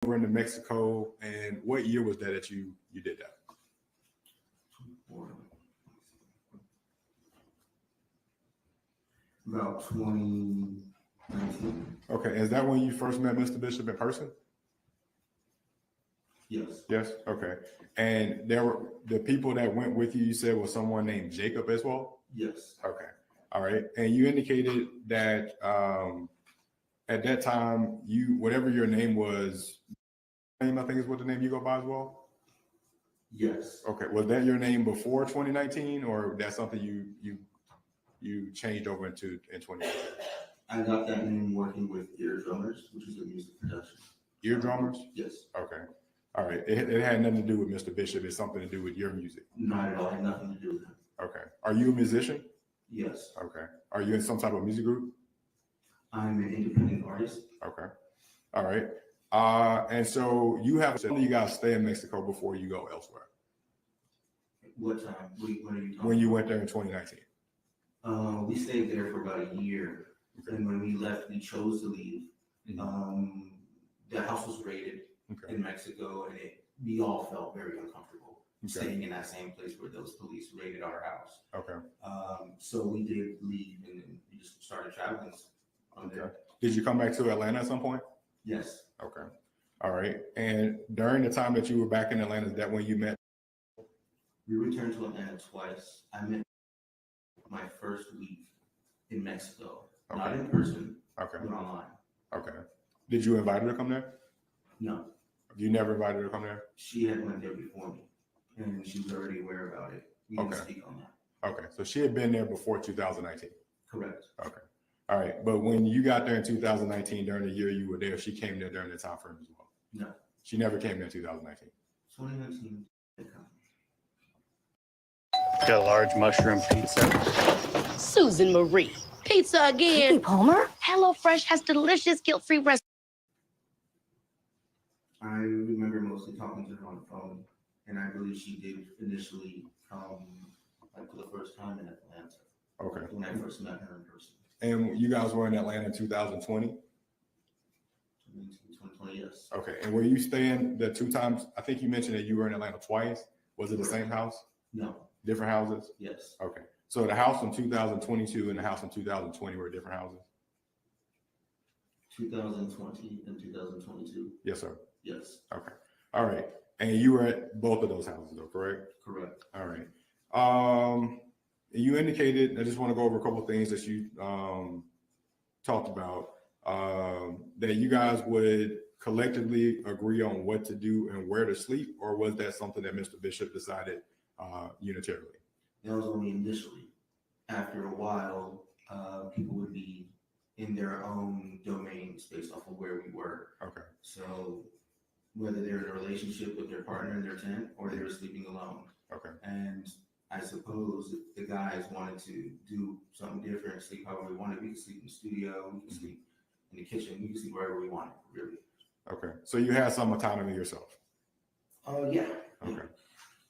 over into Mexico, and what year was that you did that? About 2019. Okay, is that when you first met Mr. Bishop in person? Yes. Yes. Okay, and there were the people that went with you. You said was someone named Jacob as well. Yes. Okay. All right, and you indicated that at that time you whatever your name was, I think is what the name you go by as well. Yes. Okay, was that your name before 2019, or that's something you changed over in 2019? I got that name working with Ear Drummers, which is a music production. Ear Drummers? Yes. Okay. All right. It had nothing to do with Mr. Bishop. It's something to do with your music. Not at all. Had nothing to do with him. Okay. Are you a musician? Yes. Okay. Are you in some type of music group? I'm an independent artist. Okay. All right. And so you guys stay in Mexico before you go elsewhere. What time? When are you talking? When you went there in 2019. We stayed there for about a year. Okay. And when we left, we chose to leave. Mm-hmm. The house was raided in Mexico, and we all felt very uncomfortable staying in that same place where those police raided our house. Okay. So we did leave, and then we just started traveling on there. Did you come back to Atlanta at some point? Yes. Okay. All right. And during the time that you were back in Atlanta, is that when you met? We returned to Atlanta twice. I met my first week in Mexico, not in person, but online. Okay. Did you invite her to come there? No. You never invited her to come there? She had went there before me, and she was already aware about it. We didn't speak on that. Okay. So she had been there before 2019? Correct. Okay. All right. But when you got there in 2019, during the year you were there, she came there during the time frame as well? No. She never came there in 2019? 2019. Got a large mushroom pizza. Susan Marie. Pizza again. Hey, Palmer. HelloFresh has delicious guilt-free recipes. I remember mostly talking to her on the phone, and I believe she did initially come like for the first time in Atlanta. Okay. When I first met her in person. And you guys were in Atlanta in 2020? 2020, yes. Okay. And were you staying the two times? I think you mentioned that you were in Atlanta twice. Was it the same house? No. Different houses? Yes. Okay. So the house in 2022 and the house in 2020 were different houses? 2020 and 2022. Yes, sir. Yes. Okay. All right. And you were at both of those houses, though, correct? Correct. All right. You indicated, I just want to go over a couple of things that you talked about, that you guys would collectively agree on what to do and where to sleep, or was that something that Mr. Bishop decided unitarily? That was only initially. After a while, people would be in their own domains based off of where we were. Okay. So whether they're in a relationship with their partner in their tent or they were sleeping alone. Okay. And I suppose if the guys wanted to do something different, sleep however we wanted, we could sleep in the studio, we could sleep in the kitchen, we could sleep wherever we wanted, really. Okay. So you had some autonomy yourself? Yeah. Okay.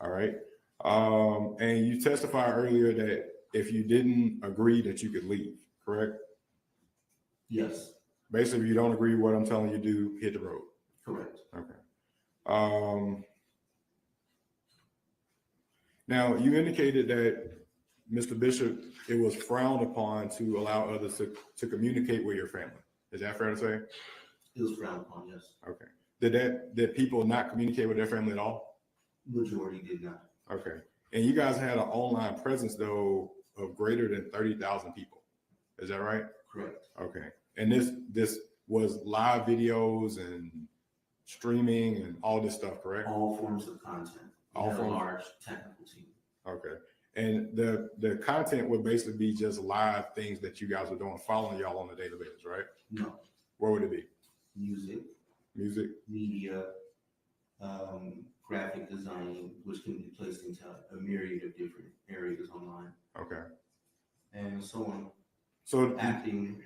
All right. And you testified earlier that if you didn't agree that you could leave, correct? Yes. Basically, if you don't agree with what I'm telling you to do, hit the road. Correct. Okay. Now, you indicated that, Mr. Bishop, it was frowned upon to allow others to communicate with your family. Is that fair to say? It was frowned upon, yes. Okay. Did people not communicate with their family at all? Majority did not. Okay. And you guys had an online presence, though, of greater than 30,000 people. Is that right? Correct. Okay. And this was live videos and streaming and all this stuff, correct? All forms of content. All forms. A large technical team. Okay. And the content would basically be just live things that you guys were doing, following y'all on a daily basis, right? No. What would it be? Music, media, graphic design, which can be placed into a myriad of different areas online. Okay. And so on. So acting,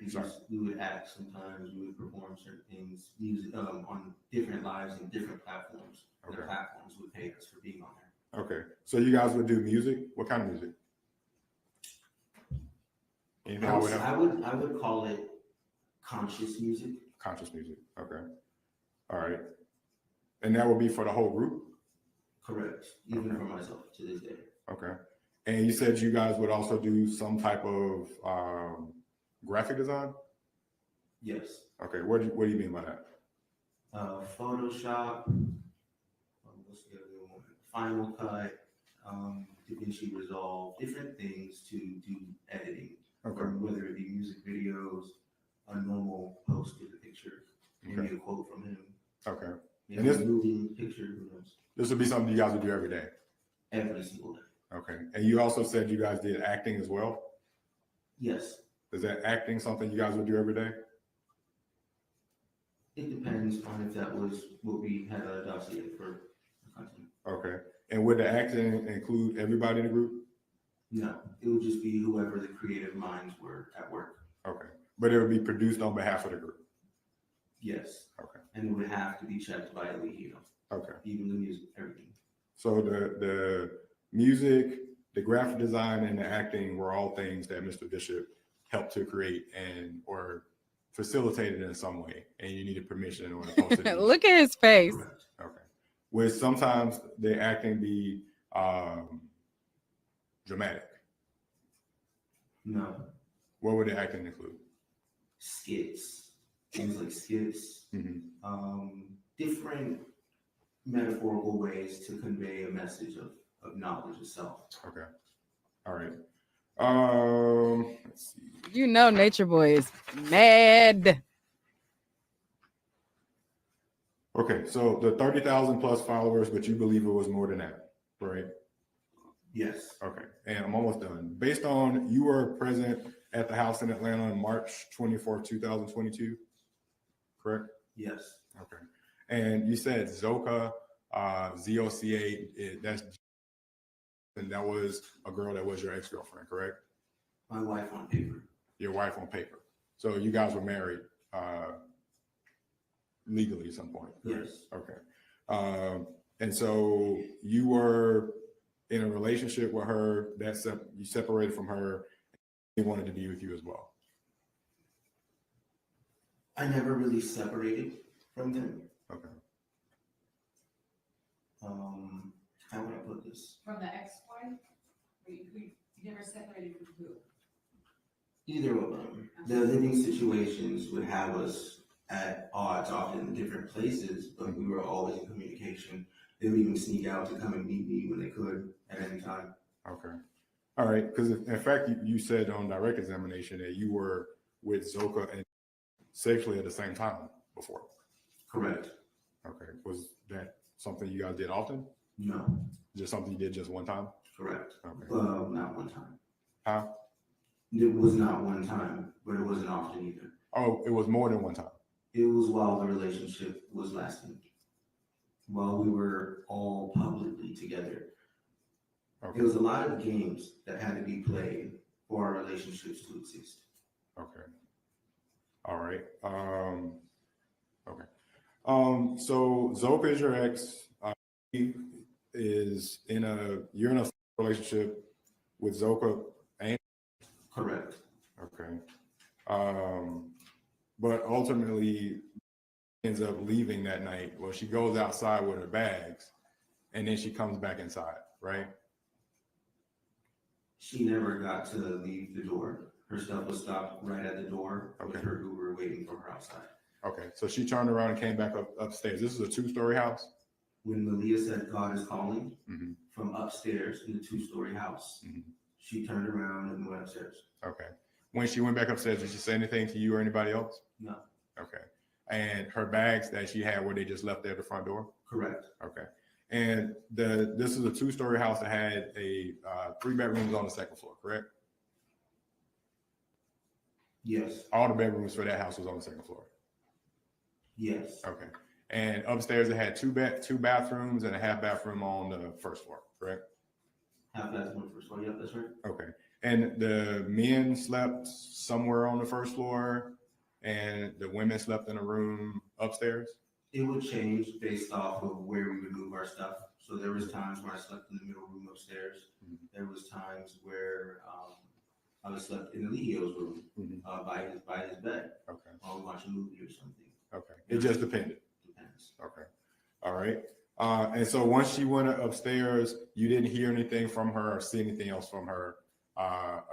we would act sometimes, we would perform certain things, music on different lives and different platforms. Okay. The platforms would pay us for being on there. Okay. So you guys would do music? What kind of music? I would call it conscious music. Conscious music. Okay. All right. And that would be for the whole group? Correct, even for myself to this day. Okay. And you said you guys would also do some type of graphic design? Yes. Okay, what do you mean by that? Photoshop, what's the other one? Final Cut, DaVinci Resolve, different things to do editing. Okay. Whether it be music videos, a normal post with a picture, maybe a quote from him. Okay. Maybe And this- a moving picture, who knows? This would be something you guys would do every day? Every single day. Okay. And you also said you guys did acting as well? Yes, Is that acting something you guys would do every day? it depends on if that was what we had a dossier for the content. Okay. And would the acting include everybody in the group? No, it would just be whoever the creative minds were at work. Okay. But it would be produced on behalf of the group? Yes. Okay. And it would have to be checked by a lead, Okay. even the music, everything. So the music, the graphic design, and the acting were all things that Mr. Bishop helped to create and or facilitated in some way, and you needed permission in order to post it. Look at his face. Correct. Okay. Would sometimes the acting be dramatic? No, What would the acting include? skits, things like skits, Mm-hmm. different metaphorical ways to convey a message of knowledge itself. Okay. All right. Let's see. You know, Nature Boy is mad. Okay, so the 30,000 plus followers, but you believe it was more than that, right? Yes, Okay, and I'm almost done. Based on you were present at the house in Atlanta on March 24th, 2022, correct? yes, Okay. And you said Zoka, ZOCA, and that was a girl that was your ex-girlfriend, correct? my wife on paper. Your wife on paper. So you guys were married legally at some point, correct? Yes, Okay. And so you were in a relationship with her, you separated from her, he wanted to be with you as well. I never really separated from them. Okay. How would I put this? From the ex-wife? You never separated from who? Either of them. The living situations would have us at odds, often in different places, but we were always in communication. They would even sneak out to come and meet me when they could at any time. Okay. All right. Because in fact, you said on direct examination that you were with Zoka and sexually at the same time before. Correct. Okay. Was that something you guys did often? No. Just something you did just one time? Correct. Okay. Not one time. Huh? It was not one time, but it wasn't often either. Oh, it was more than one time. It was while the relationship was lasting, while we were all publicly together. Okay. There was a lot of games that had to be played for our relationships to exist. Okay. All right. Okay. So Zoka is your ex. He is you're in a relationship with Zoka and Correct. okay. But ultimately ends up leaving that night. Well, she goes outside with her bags and then she comes back inside, right? She never got to leave the door. Her stuff was stopped right at the door with Okay. her Uber waiting for her outside. Okay. So she turned around and came back upstairs. This is a 2-story house. When Malia said God is calling Mm-hmm. from upstairs in the 2-story house, Mhm. she turned around and went upstairs. Okay. When she went back upstairs, did she say anything to you or anybody else? No. Okay. And her bags that she had, were they just left there at the front door? Correct. Okay. And this is a 2-story house that had a 3 bedrooms on the second floor, correct? Yes. All the bedrooms for that house was on the second floor. Yes. Okay. And upstairs it had two bathrooms and a half bathroom on the first floor, correct? Half bathroom first floor. Yep, that's right. Okay. And the men slept somewhere on the first floor and the women slept in a room upstairs? It would change based off of where we would move our stuff. So there was times where I slept in the middle room upstairs. Mhm. There was times where I was slept in Eligio's room Mhm. by his bed Okay. while we watch a movie or something. Okay. It just depended. Depends. Okay. All right. And so once she went upstairs, you didn't hear anything from her or see anything else from her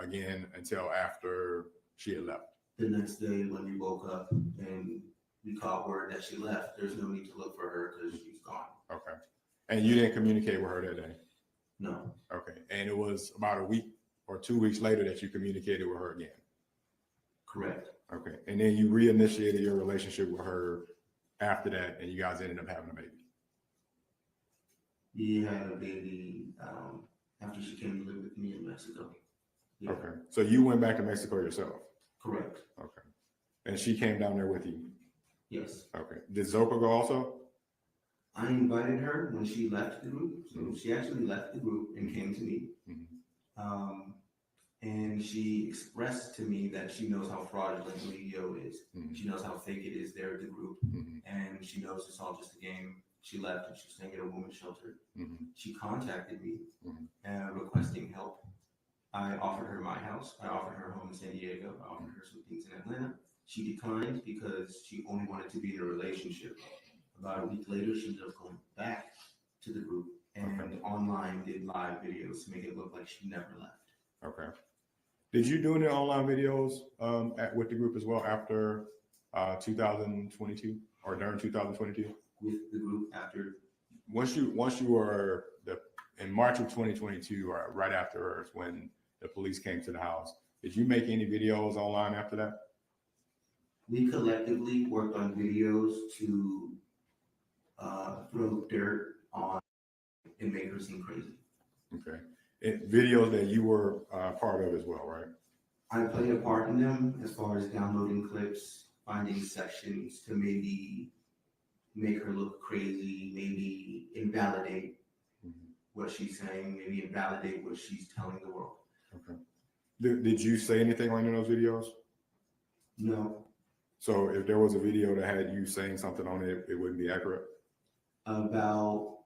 again until after she had left. The next day when we woke up and we caught word that she left, there's no need to look for her because she's gone. Okay. And you didn't communicate with her that day? No, Okay. And it was about a week or 2 weeks later that you communicated with her again? correct. Okay. And then you reinitiated your relationship with her after that, and you guys ended up having a baby? We had a baby after she came to live with me in Mexico. Yeah, Okay. So you went back to Mexico yourself? correct. Okay. And she came down there with you? Yes. Okay. Did Zoka go also? I invited her when she left the group. So she actually left the group and came to me. Mhm. And she expressed to me that she knows how fraudulent video is. Mhm. She knows how fake it is there at the group. Mhm. And she knows it's all just a game. She left and she's staying at a women's shelter. Mhm. She contacted me Mhm. requesting help. I offered her my house. I offered her a home in San Diego. I offered her some things in Atlanta. She declined because she only wanted to be in a relationship. About a week later, she ended up going back to the group and Okay. online did live videos to make it look like she never left. Okay. Did you do any online videos with the group as well after 2022 or during 2022? With the group after, Once you were in March of 2022 or right afterwards when the police came to the house, did you make any videos online after that? we collectively worked on videos to throw dirt on and make her seem crazy. Okay. Videos that you were part of as well, right? I played a part in them as far as downloading clips, finding sections to maybe make her look crazy, maybe invalidate Mhm. what she's saying, maybe invalidate what she's telling the world. Okay. Did you say anything on those videos? No, So if there was a video that had you saying something on it, it wouldn't be accurate? about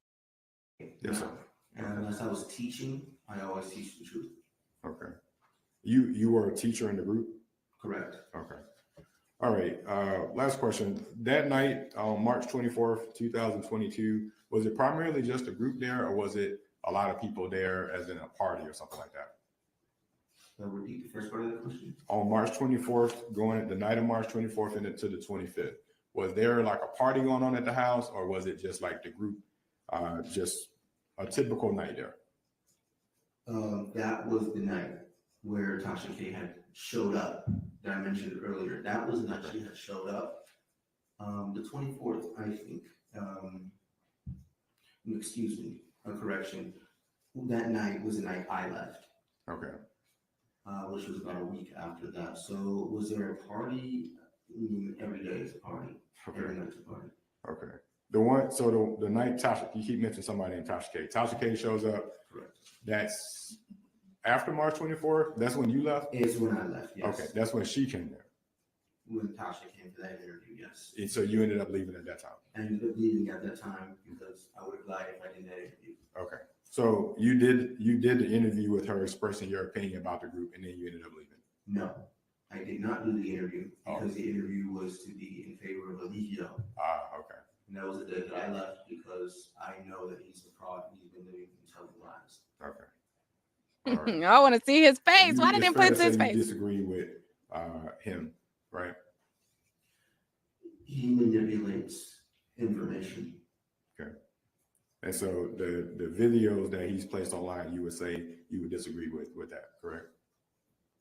Yes, sir. unless I was teaching, I always teach the truth. Okay. You were a teacher in the group? Correct. Okay. All right. Last question. That night, on March 24th, 2022, was it primarily just a group there or was it a lot of people there as in a party or something like that? Repeat the first part of the question. On March 24th, the night of March 24th and into the 25th, was there like a party going on at the house or was it just like the group, just a typical night there? That was the night where Tasha K had showed up that I mentioned earlier. That was the night she had showed up. The 24th, I think, excuse me, a correction. That night was the night I left, Okay. which was about a week after that. So was there a party? Every day is a party. Every Okay. night's a party. Okay. The night Tasha, you keep mentioning somebody named Tasha K. Tasha K shows up. Correct. That's after March 24th. That's when you left? It's when I left, yes. Okay. That's when she came there. When Tasha came to that interview, yes. And so you ended up leaving at that time. I ended up leaving at that time because I would have lied if I didn't that interview. Okay. So you did the interview with her expressing your opinion about the group and then you ended up leaving. No, I did not do the interview Oh. because the interview was to be in favor of Eligio. Okay. And that was the day that I left because I know that he's a fraud and he's been living and telling lies. Okay. All right. I want to see his face. Why It's didn't fair put to his say you face? disagree with him, right? He manipulates information. And so the videos that he's placed online, you would say you would disagree with that, correct?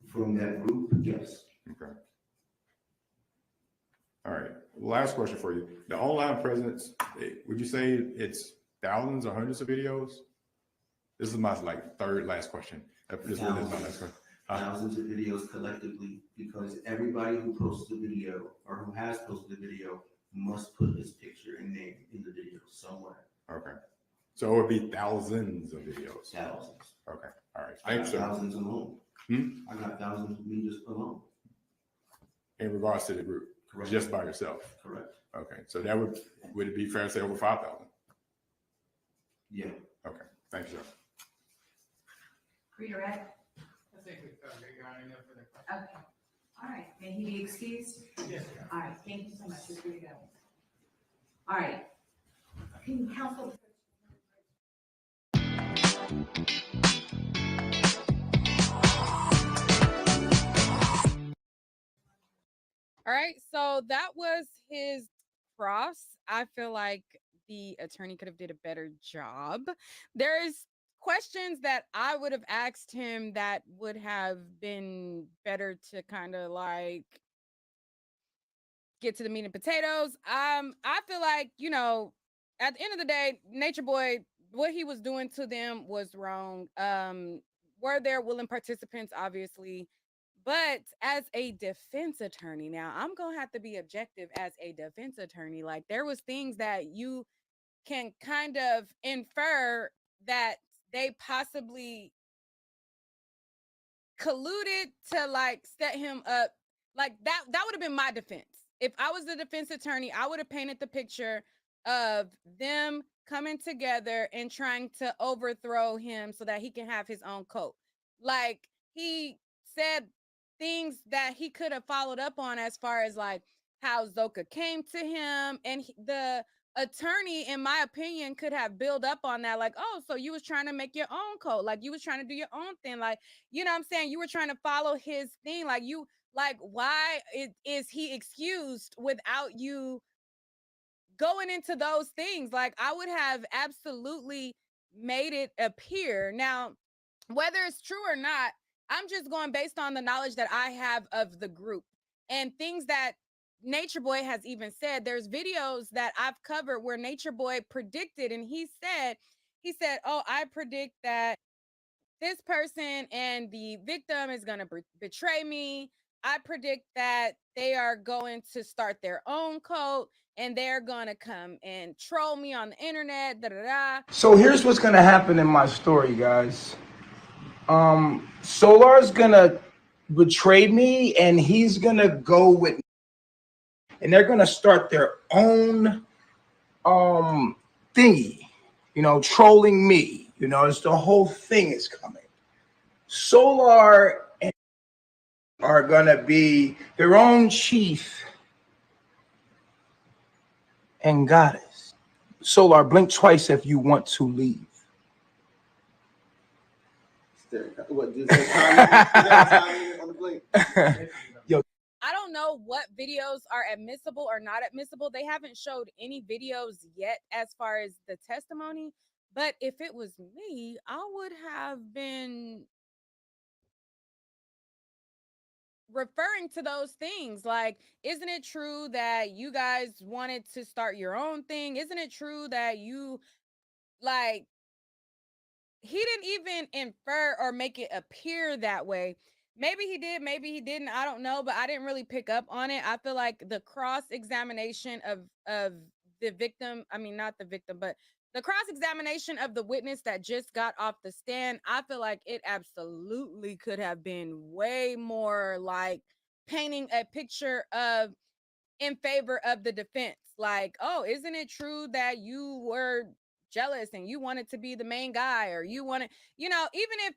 From that group, yes. Okay. All right. Last question for you. The online presence, would you say it's thousands or hundreds of videos? This is my third last question. This one is my last question. Thousands of videos collectively because everybody who posts a video or who has posted a video must put his picture and name in the video somewhere. Okay. So it would be thousands of videos. Thousands. Okay. All right. I got Thanks, sir. thousands alone. Hmm? I got thousands of me just alone. In regards to the group, Correct. just by yourself. Correct. Okay. So that would it be fair to say over 5,000? Yeah. Okay. Thanks, sir. Redirect. I think we've covered it, Your Honor, no further questions. Okay. All right. May he be excused? Yes, Your Honor. All right. Thank you so much. You're free to go. All right. Can council? All right, so that was his cross. I feel like the attorney could have did a better job. There's questions that I would have asked him that would have been better to kind of like get to the meat and potatoes. I feel like, you know, at the end of the day, Nature Boy, what he was doing to them was wrong. Were there willing participants? Obviously. But as a defense attorney, now I'm gonna have to be objective as a defense attorney. Like there was things that you can kind of infer that they possibly colluded to like set him up. Like that would have been my defense. If I was the defense attorney, I would have painted the picture of them coming together and trying to overthrow him so that he can have his own coat. Like he said things that he could have followed up on as far as like how Zoka came to him, and the attorney, in my opinion, could have built up on that. Like, oh, so you was trying to make your own code, like you was trying to do your own thing, like, you know what I'm saying, you were trying to follow his thing, like you, like, why is he excused without you going into those things? Like I would have absolutely made it appear. Now, whether it's true or not, I'm just going based on the knowledge that I have of the group and things that Nature Boy has even said. There's videos that I've covered where Nature Boy predicted, and he said, oh, I predict that this person and the victim is going to betray me. I predict that they are going to start their own cult and they're going to come and troll me on the internet. Da, da, da. So here's what's going to happen in my story, guys. Solar's gonna betray me and he's gonna go with me. And they're gonna start their own thingy, you know, trolling me. You know, it's the whole thing is coming. Solar and are gonna be their own chief and goddess. Solar, blink twice if you want to leave. What, is there time on the blink? I don't know what videos are admissible or not admissible. They haven't showed any videos yet as far as the testimony. But if it was me, I would have been referring to those things. Like, isn't it true that you guys wanted to start your own thing? Isn't it true that you, like, he didn't even infer or make it appear that way. Maybe he did, maybe he didn't. I don't know, but I didn't really pick up on it. I feel like the cross-examination of the victim, I mean, not the victim, but the cross-examination of the witness that just got off the stand, I feel like it absolutely could have been way more like painting a picture of in favor of the defense. Like, oh, isn't it true that you were jealous and you wanted to be the main guy, or you wanted, you know, even if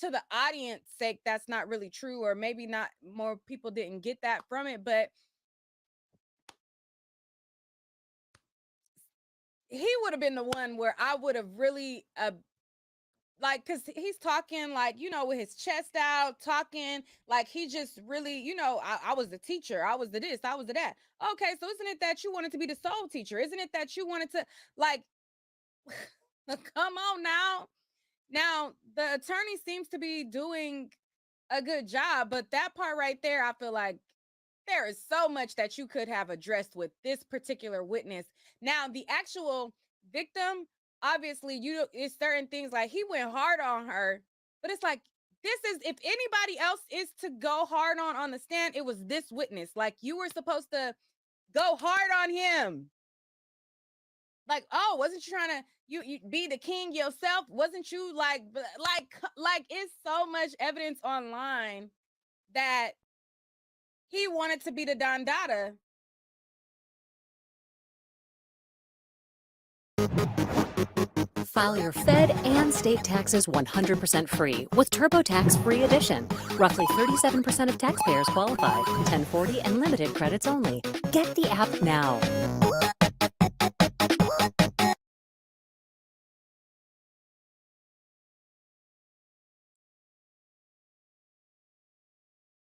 to the audience sake that's not really true, or maybe not, more people didn't get that from it, but he would have been the one where I would have really like, because he's talking like, you know, with his chest out, talking like he just really, you know, I was the teacher, I was the this, I was the that. Okay, so isn't it that you wanted to be the soul teacher? Isn't it that you wanted to, like, come on now. Now, the attorney seems to be doing a good job, but that part right there, I feel like there is so much that you could have addressed with this particular witness. Now, the actual victim, obviously, it's certain things like he went hard on her, but it's like, this is, if anybody else is to go hard on the stand, it was this witness. Like, you were supposed to go hard on him. Like, oh, wasn't you trying to you be the king yourself? Wasn't you like it's so much evidence online that he wanted to be the Don Dada. File your Fed and state taxes 100% free with TurboTax Free Edition. Roughly 37% of taxpayers qualify. 1040 and limited credits only. Get the app now.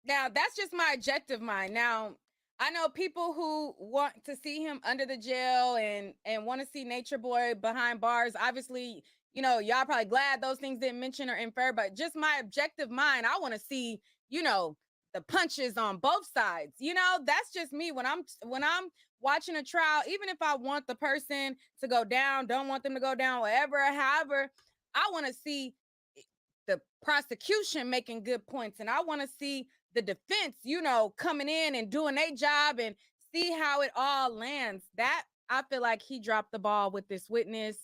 Now, that's just my objective mind. Now, I know people who want to see him under the jail and want to see Nature Boy behind bars. Obviously, you know, y'all probably glad those things didn't mention or infer, but just my objective mind, I want to see, you know, the punches on both sides. You know, that's just me when I'm watching a trial, even if I want the person to go down, don't want them to go down, whatever, however, I want to see the prosecution making good points, and I want to see the defense, you know, coming in and doing their job and see how it all lands. That I feel like he dropped the ball with this witness.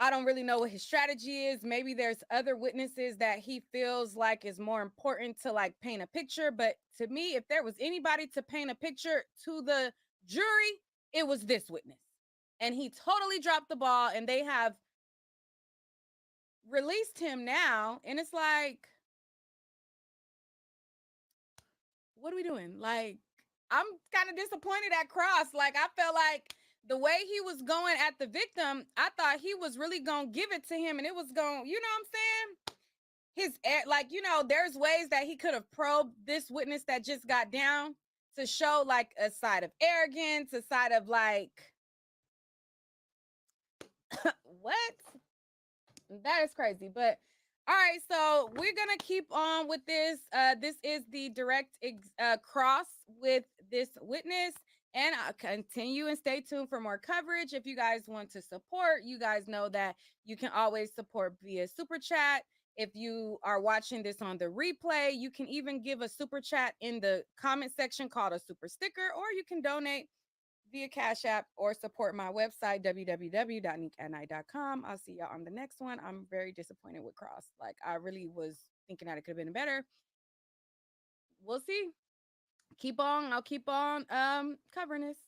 I don't really know what his strategy is. Maybe there's other witnesses that he feels like is more important to like paint a picture. But to me, if there was anybody to paint a picture to the jury, it was this witness. And he totally dropped the ball, and they have released him now. And it's like, what are we doing? Like, I'm kind of disappointed at Cross. Like, I felt like the way he was going at the victim, I thought he was really going to give it to him, and it was going, you know what I'm saying? Like, you know, there's ways that he could have probed this witness that just got down to show like a side of arrogance, a side of like, what? That is crazy. But all right, so we're gonna keep on with this. This is the direct cross with this witness, and I'll continue and stay tuned for more coverage. If you guys want to support, you guys know that you can always support via super chat. If you are watching this on the replay, you can even give a super chat in the comment section called a super sticker, or you can donate via Cash App or support my website, www.nickatnight.com. I'll see y'all on the next one. I'm very disappointed with Cross. Like, I really was thinking that it could have been better. We'll see. I'll keep on covering this.